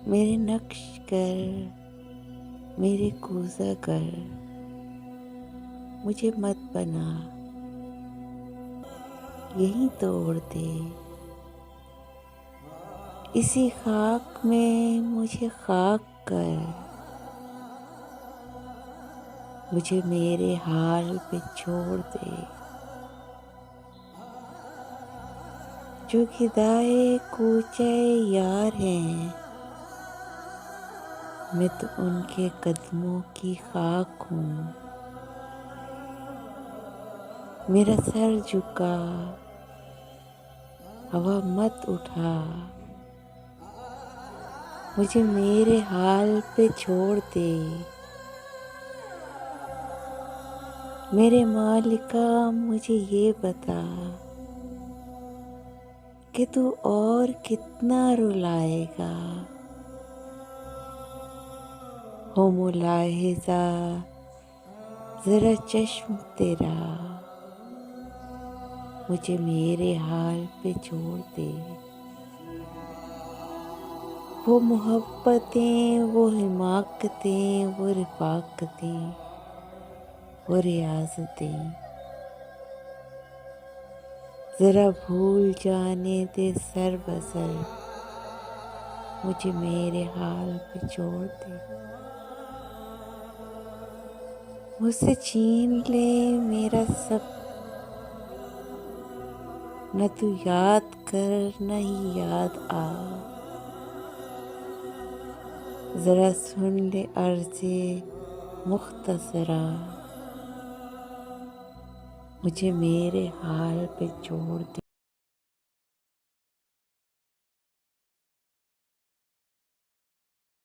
मेरे नक्श कर, मेरे कोसा कर, मुझे मत बना, यहीं तोड़ दे। इसी खाक में मुझे खाक कर, मुझे मेरे हाल पे छोड़ दे। जो गिदाए कूचे यार हैं, मैं तो उनके कदमों की खाक हूँ। मेरा सर झुका, हवा मत उठा, मुझे मेरे हाल पे छोड़ दे। मेरे मालिका मुझे ये बता कि तू और कितना रुलाएगा। हो मुलाहिजा जरा चश्म तेरा, मुझे मेरे हाल पे छोड़ दे। वो मोहब्बतें, वो हिमाकतें, वो रिफाकतें, वो रियासतें जरा भूल जाने दे सर बसर, मुझे मेरे हाल पे छोड़ दे। मुझसे छीन ले मेरा सब, न तू याद कर न ही याद आ। जरा सुन ले अर्ज़े मुख्तसरा, मुझे मेरे हाल पे छोड़ दे।